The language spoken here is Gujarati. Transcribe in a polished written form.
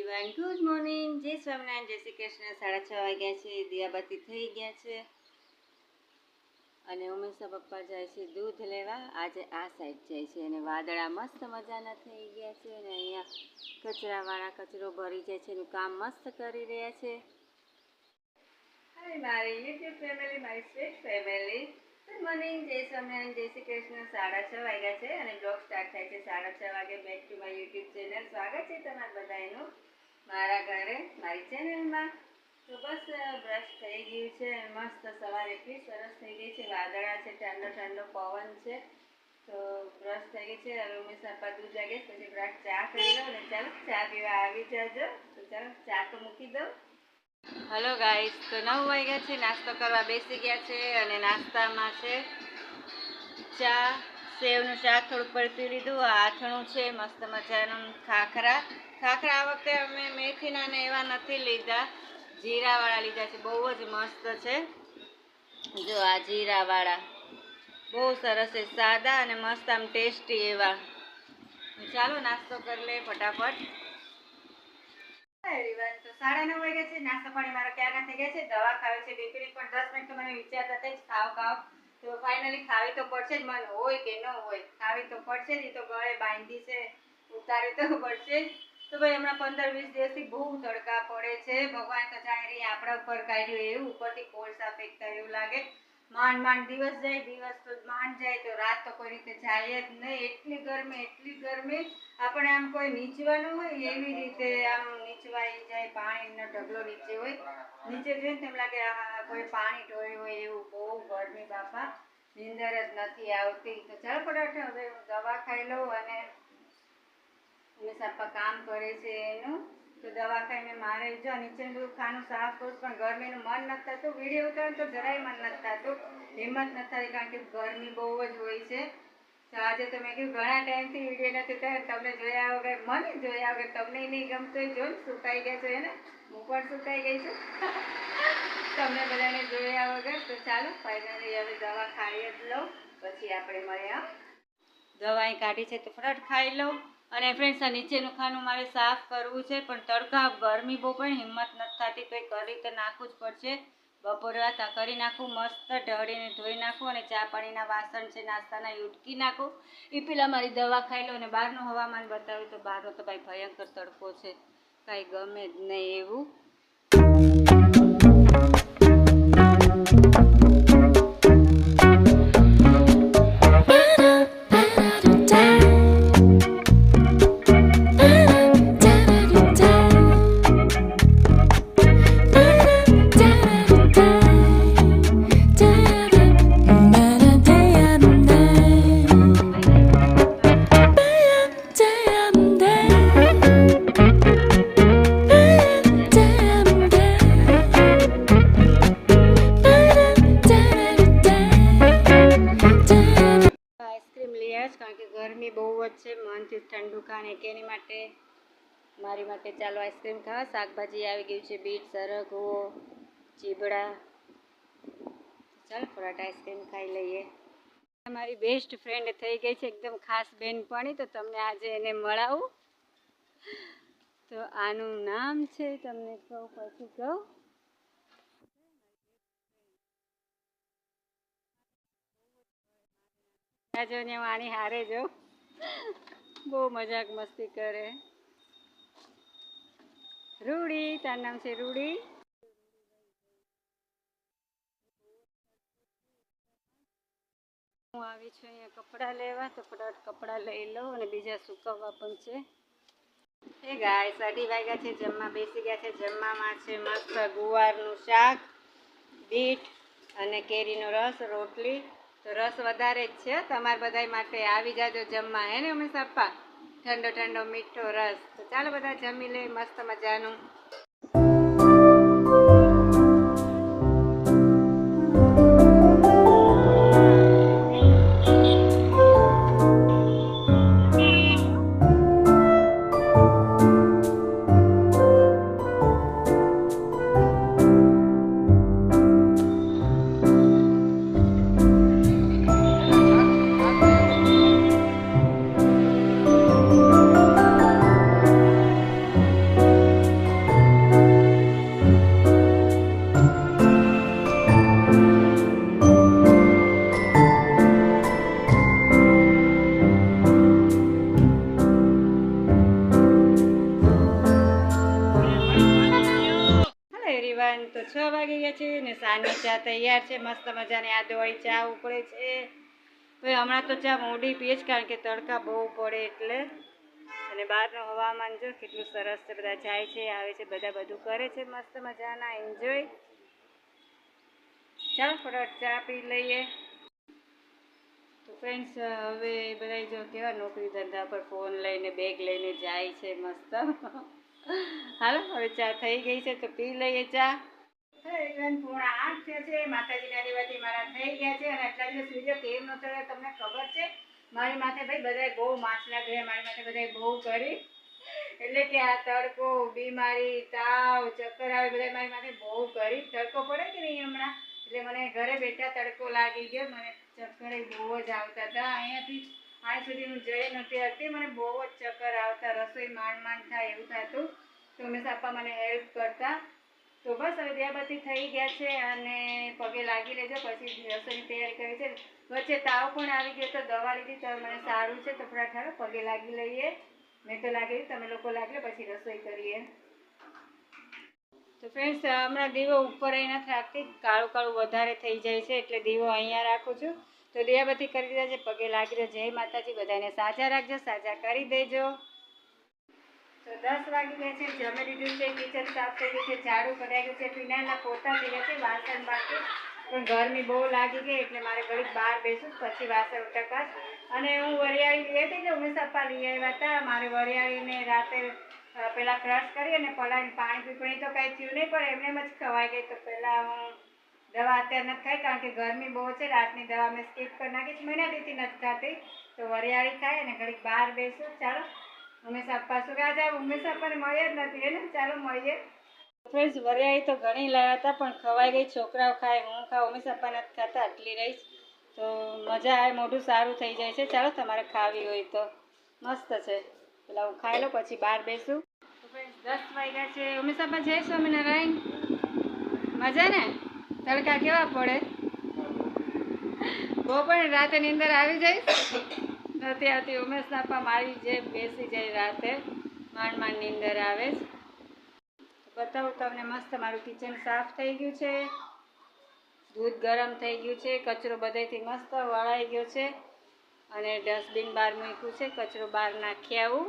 Everyone, good morning. જય સ્વામિનારાયણ, જય શ્રી કૃષ્ણ. 6:30 વાગ્યા છે, દિયાબત્તી થઈ ગયા છે અને ઉમેશા પપ્પા જાય છે દૂધ લેવા. આજે આ સાઈડ જાય છે અને વાદળા મસ્ત મજાના થઈ ગયા છે અને અહીંયા કચરાવાળા કચરો ભરી જાય છે એનું કામ મસ્ત કરી રહ્યા છે. હાય મારી યુટ્યુબ ફેમિલી, મારી સ્વીટ ફેમિલી, ગુડ મોર્નિંગ, જય સ્વામિનારાયણ, જય શ્રી કૃષ્ણ. 6:30 વાગ્યા છે અને બ્લોગ સ્ટાર્ટ થાય છે 6:30 વાગે. Back to my YouTube channel. સ્વાગત છે તમારા બધાનું મારા ઘરે, મારી ચેનલમાં. તો બસ બ્રશ થઈ ગયું છે, મસ્ત સવાર એટલી સરસ થઈ ગઈ છે, વાદળા છે, ઠંડો ઠંડો પવન છે. તો બ્રશ થઈ ગઈ છે. હવે ઉમેશ પપ્પા દૂધ લાગે પછી બ્રશ ચા કરી લઉં ને ચાલો ચા પીવા આવી જાજો. તો ચાલો ચા તો મૂકી દઉં. હલો ગાઈસ, તો 9 વાગ્યા છે, નાસ્તો કરવા બેસી ગયા છે અને નાસ્તામાં છે ચા, સેવનું શાક થોડુંક પડતી લીધું, આથણું છે મસ્ત મજાનું, ખાખરા આ વખતે અમે મેથીના ને એવા નથી લીધા, જીરાવાળા લીધા છે, બહુ જ મસ્ત છે. જો આ જીરાવાળા બહુ સરસ છે, સાદા અને મસ્ત આમ ટેસ્ટી એવા. ચાલો નાસ્તો કરી લે ફટાફટ. તો 9:30 વાગ્યા છે, નાસ્તો પાણી મારો ક્યારના થઈ ગયા છે. દવા ખાવી છે બીપીની, પણ 10 મિનિટ તો મને વિચારતા હતા જ ખાવ તો ફાઇનલી ખાવી તો પડશે જ, મન હોય કે ન હોય ખાવી તો પડશે જ. એ તો ગળે બાંધી છે, ઉતારી તો પડશે જ. તો ભાઈ હમણાં 15-20 દિવસથી બહુ તડકા પડે છે. ભગવાન તો જાણે રહી આપણા ઉપર કાઢ્યું એવું, ઉપરથી કોળસા ફેંકતા એવું લાગે. માંડ દિવસ જાય, દિવસ તો માંડ જાય, તો રાત તો કોઈ રીતે જાય જ નહીં. એટલી ગરમી આપણે આમ કોઈ નીચવાનું હોય એવી રીતે આમ નીચવાઈ જાય. પાણીનો ઢગલો નીચે હોય, નીચે જોઈને તેમ લાગે આ કોઈ પાણી ઢોળ્યું હોય એવું. બહુ ગરમી બાપા, નીંદર જ નથી આવતી. તો ચાલ ફટાફટ હવે હું દવા ખાઈ લઉં અને ઉમેશ પપ્પા કામ કરે છે એનું. તો દવા ખાઈને મારે જો નીચેનું બધું ખાનું સાફ કરું, પણ ગરમીનું મન નથી થતું. વિડીયો ઉતારવાનું તો જરાય મન નથી થતું, હિંમત નથી થતી, કારણ કે ગરમી બહુ જ હોય છે. તો આજે તો મેં કીધું ઘણા ટાઈમથી વિડીયો નથી ઉતાર્યો, તમને જોયા વગર, મને જોયા વગર તમને નહીં ગમતું હોય. જો સુકાઈ ગયા છો એને, હું પણ સુકાઈ ગઈ છું તમને બધાને જોયા વગર. તો ચાલો ફાઇનલી હવે દવા ખાઈ જ લઉં, પછી આપણે મળ્યા. દવા અહીં કાઢી છે તો ફટાફટ ખાઈ લઉં. અને ફ્રેન્ડ્સ, આ નીચેનું ખાનું મારે સાફ કરવું છે, પણ તડકા ગરમી બહુ પણ હિંમત નથી થતી. કંઈ કરી તો નાખવું જ પડશે. બપોરે રાત કરી નાખું, મસ્ત ઢળીને ધોઈ નાખું અને ચા પાણીના વાસણ છે નાસ્તાના એ ઉટકી નાખું. એ પેલા મારી દવા ખાઈ લો. અને બહારનું હવામાન બતાવ્યું તો બહારનો તો ભાઈ ભયંકર તડકો છે, કાંઈ ગમે જ નહીં એવું. કારણ કે ગરમી બહુ જ છે, મનથી ઠંડુ ખાને કે એની માટે મારી માટે ચાલો આઈસ્ક્રીમ ખાવા. શાકભાજી આવી ગયું છે, બીટ, સરગવો, ચીબડા. ચાલો ફટાફટ આઈસ્ક્રીમ ખાઈ લઈએ. મારી બેસ્ટ ફ્રેન્ડ થઈ ગઈ છે, એકદમ ખાસ બેનપણી. તો તમને આજે એને મળાવું. તો આનું નામ છે, તમને કહું પછી કહું. જો ને હું આની હારે જો, બહુ મજાક મસ્તી કરે. રૂડી, તારું નામ છે રૂડી. હું આવી છું અહીંયા કપડાં લેવા, તો ફટાફટ કપડાં લઈ લઉં અને બીજા સુકવવા પણ છે. એ ગાઈસ, 2:30 વાગ્યા છે, જમવા બેસી ગયા છે. જમવામાં છે મસ્ત ગુવારનું શાક, બીટ અને કેરીનો રસ, રોટલી. તો રસ વધારે જ છે તમારે બધા માટે, આવી જાજો જમવા. હે ને ઉમેશ પપ્પા, ઠંડો ઠંડો મીઠો રસ. તો ચાલો બધા જમી લે મસ્ત મજાનું. સવારની તો 6 વાગી ગયા છે ને સાંજની ચા તૈયાર છે. મસ્ત મજાની આદુવાળી ચા ઉકળે છે. હવે હમણાં તો ચા મોડી પીએ જ, કારણ કે તડકા બહુ પડે એટલે. અને બહારનું હવામાન જો કેટલું સરસ છે. બધા જાય છે, આવે છે, બધા બધું કરે છે મસ્ત મજાના એન્જોય. ચાલો ફટાફટ ચા પી લઈએ. તો ફ્રેન્ડ્સ, હવે બધા જો કેવા નોકરી ધંધા પર ફોન લઈને બેગ લઈને જાય છે મસ્ત. હાલો હવે ચા થઈ ગઈ છે તો પી લઈએ ચા. પોણા 8 થયા છે. માતાજીના દીવાથી મારા થઈ ગયા છે. અને એટલા દિવસ વિડીયો કેમ ન ચડ્યો તમને ખબર છે? મારી માથે ભાઈ બધાએ બહુ માછલા ગયા, મારી માથે બધાએ બહુ કરી. એટલે કે આ તડકો, બીમારી, તાવ, ચક્કર આવે, બધા મારી માથે બહુ કરી. તડકો પડે કે નહીં હમણાં, એટલે મને ઘરે બેઠા તડકો લાગી ગયો. મને ચક્કર બહુ જ આવતા હતા. અહીંયાથી આજ સુધી હું જઈ નથી હતી. મને બહુ જ ચક્કર આવતા, રસોઈ માંડ થાય એવું થતું. તો હંમેશા આપા મને હેલ્પ કરતા. તો બસ હવે દિયાબત્તી થઈ ગયા છે અને પગે લાગી લેજો. પછી રસોઈની તૈયારી કરી છે. વચ્ચે તાવ પણ આવી ગયો તો દવા લીધી તો મને સારું છે. તો ફટાફટ પગે લાગી લઈએ. મેં તો લાગી, તમે લોકો લાગી પછી રસોઈ કરીએ. તો ફ્રેન્ડ્સ, હમણાં દીવો ઉપર અહીં નથી રાખતી, કાળું કાળું વધારે થઈ જાય છે એટલે દીવો અહીંયા રાખું છું. તો દિયાબત્તી કરી દીધા છે, પગે લાગી દો. જય માતાજી, બધાને સાજા રાખજો, સાજા કરી દેજો. તો 10 વાગી ગયા છે. જમી લીધું છે, કિચન સાફ થઈ ગયું છે, ઝાડુ કરાઈ ગયું છે, ફિનાઇલના પોતા થઈ ગયા છે, વાસણ બાકી. પણ ગરમી બહુ લાગી ગઈ એટલે મારે ઘડીક બહાર બેસું પછી વાસણ ઉટકાશ. અને હું વરિયાળી લઈ હતી કે ઉમેશ પપ્પા લઈ આવ્યા હતા. મારે વરિયાળીને રાતે પહેલાં ક્રશ કરી અને પલાળીને પાણી પીપણી તો કાંઈ થયું નહીં, પણ એમને જ ખવાઈ ગઈ. તો પહેલાં હું દવા અત્યારે નથી ખાઈ, કારણ કે ગરમી બહુ છે. રાતની દવા મેં સ્કીપ કરી નાખી, મહિનાથી નથી ખાતી. તો વરિયાળી ખાઈ અને ઘડીક બહાર બેસું. ચાલો ઉમેશ પપ્પા શું આજે ઉમેશ પપ્પાને મળ્યા જ નથી એને. ચાલો મળીએ. ફ્રેન્ડ્સ, વરિયાળી તો ઘણી લાવ્યા હતા પણ ખવાઈ ગઈ. છોકરાઓ ખાય, હું ખાઉં, ઉમેશ પપ્પા નથી ખાતા, આટલી રહીશ. તો મજા આવે, મોઢું સારું થઈ જાય છે. ચાલો તમારે ખાવી હોય તો મસ્ત છે. પેલા હું ખાઈ લઉં પછી બહાર બેસું. તો ફ્રેન્ડ્સ, 10 વાગ્યા છે. ઉમેશ પપ્પા જય સ્વામિનારાયણ. મજા ને? તડકા કેવા પડે? બહુ પણ રાતે નીંદર આવી જાય નથી આવતી. ઉમેશ પપ્પા મારી જે બેસી જાય રાતે, માંડ નીંદર આવે. બતાવું તમને મસ્ત મારું કિચન સાફ થઈ ગયું છે. દૂધ ગરમ થઈ ગયું છે. કચરો બધેથી મસ્ત વળાઈ ગયો છે. અને ડસ્ટબિન બહાર મૂક્યું છે, કચરો બહાર નાખી આવું.